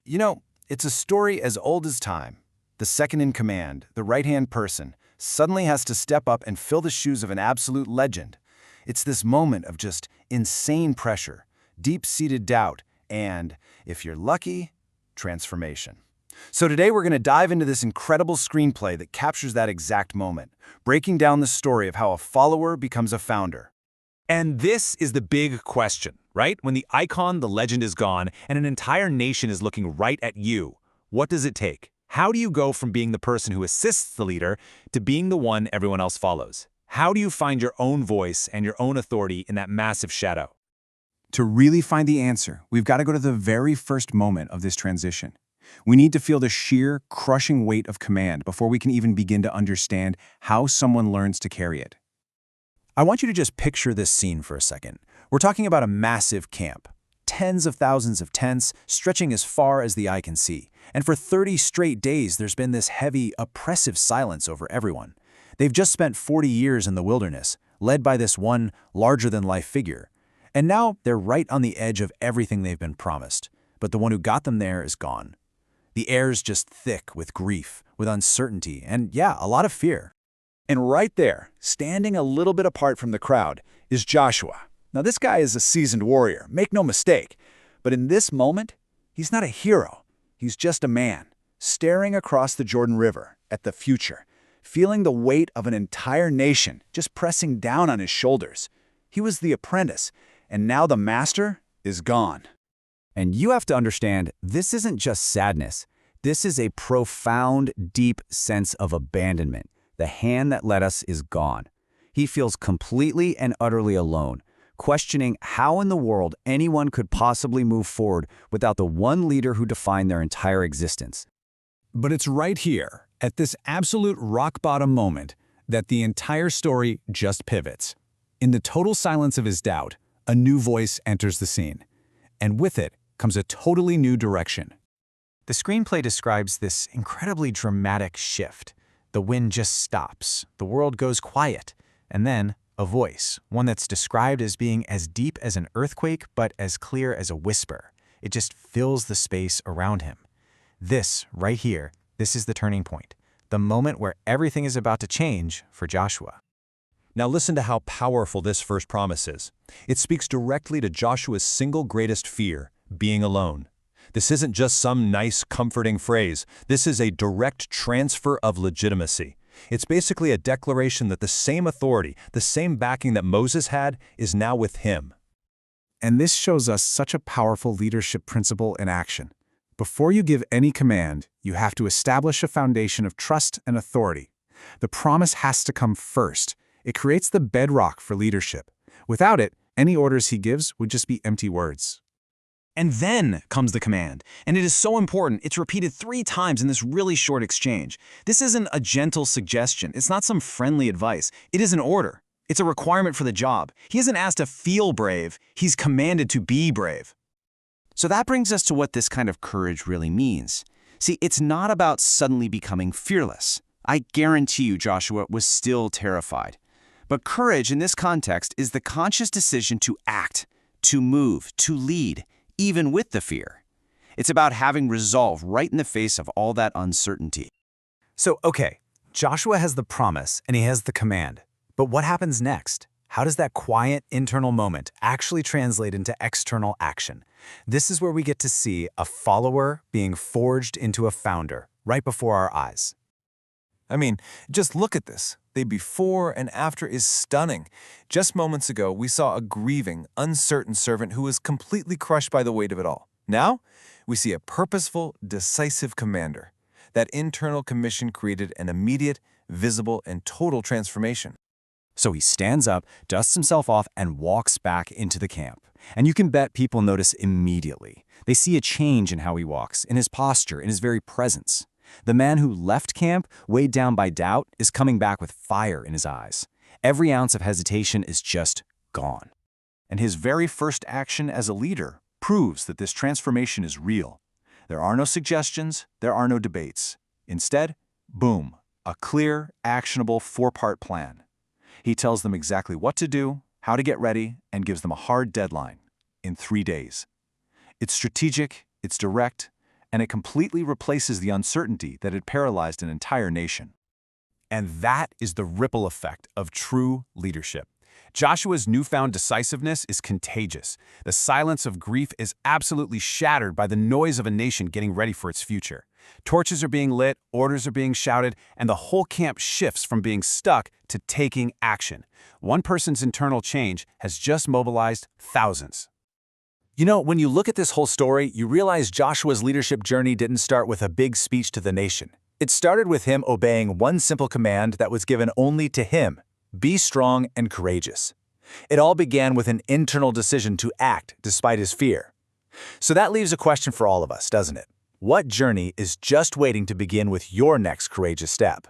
You know, it's a story as old as time. The second in command, the right-hand person, suddenly has to step up and fill the shoes of an absolute legend. It's this moment of just insane pressure, deep-seated doubt, and, if you're lucky, transformation. So today we're going to dive into this incredible screenplay that captures that exact moment, breaking down the story of how a follower becomes a founder. And this is the big question, right? When the icon, the legend is gone, and an entire nation is looking right at you, what does it take? How do you go from being the person who assists the leader to being the one everyone else follows? How do you find your own voice and your own authority in that massive shadow? To really find the answer, we've got to go to the very first moment of this transition. We need to feel the sheer, crushing weight of command before we can even begin to understand how someone learns to carry it. I want you to just picture this scene for a second. We're talking about a massive camp. Tens of thousands of tents stretching as far as the eye can see. And for 30 straight days, there's been this heavy, oppressive silence over everyone. They've just spent 40 years in the wilderness, led by this one larger-than-life figure. And now they're right on the edge of everything they've been promised. But the one who got them there is gone. The air's just thick with grief, with uncertainty, and yeah, a lot of fear. And right there, standing a little bit apart from the crowd, is Joshua. Now this guy is a seasoned warrior, make no mistake. But in this moment, he's not a hero. He's just a man, staring across the Jordan River at the future, feeling the weight of an entire nation just pressing down on his shoulders. He was the apprentice, and now the master is gone. And you have to understand, this isn't just sadness. This is a profound, deep sense of abandonment. The hand that led us is gone. He feels completely and utterly alone, questioning how in the world anyone could possibly move forward without the one leader who defined their entire existence. But it's right here, at this absolute rock-bottom moment, that the entire story just pivots. In the total silence of his doubt, a new voice enters the scene. And with it comes a totally new direction. The screenplay describes this incredibly dramatic shift. The wind just stops, the world goes quiet, and then a voice, one that's described as being as deep as an earthquake but as clear as a whisper. It just fills the space around him. This, right here, this is the turning point, the moment where everything is about to change for Joshua. Now listen to how powerful this first promise is. It speaks directly to Joshua's single greatest fear, being alone. This isn't just some nice, comforting phrase. This is a direct transfer of legitimacy. It's basically a declaration that the same authority, the same backing that Moses had, is now with him. And this shows us such a powerful leadership principle in action. Before you give any command, you have to establish a foundation of trust and authority. The promise has to come first. It creates the bedrock for leadership. Without it, any orders he gives would just be empty words. And then comes the command. And it is so important, it's repeated 3 times in this really short exchange. This isn't a gentle suggestion. It's not some friendly advice. It is an order. It's a requirement for the job. He isn't asked to feel brave. He's commanded to be brave. So that brings us to what this kind of courage really means. See, it's not about suddenly becoming fearless. I guarantee you Joshua was still terrified. But courage in this context is the conscious decision to act, to move, to lead, even with the fear. It's about having resolve right in the face of all that uncertainty. So, okay, Joshua has the promise and he has the command. But what happens next? How does that quiet internal moment actually translate into external action? This is where we get to see a follower being forged into a founder right before our eyes. I mean, just look at this. The before and after is stunning. Just moments ago, we saw a grieving, uncertain servant who was completely crushed by the weight of it all. Now, we see a purposeful, decisive commander. That internal commission created an immediate, visible, and total transformation. So he stands up, dusts himself off, and walks back into the camp. And you can bet people notice immediately. They see a change in how he walks, in his posture, in his very presence. The man who left camp, weighed down by doubt, is coming back with fire in his eyes. Every ounce of hesitation is just gone. And his very first action as a leader proves that this transformation is real. There are no suggestions, there are no debates. Instead, boom, a clear, actionable 4-part plan. He tells them exactly what to do, how to get ready, and gives them a hard deadline in 3 days. It's strategic, it's direct, and it completely replaces the uncertainty that had paralyzed an entire nation. And that is the ripple effect of true leadership. Joshua's newfound decisiveness is contagious. The silence of grief is absolutely shattered by the noise of a nation getting ready for its future. Torches are being lit, orders are being shouted, and the whole camp shifts from being stuck to taking action. One person's internal change has just mobilized thousands. You know, when you look at this whole story, you realize Joshua's leadership journey didn't start with a big speech to the nation. It started with him obeying one simple command that was given only to him: be strong and courageous. It all began with an internal decision to act despite his fear. So that leaves a question for all of us, doesn't it? What journey is just waiting to begin with your next courageous step?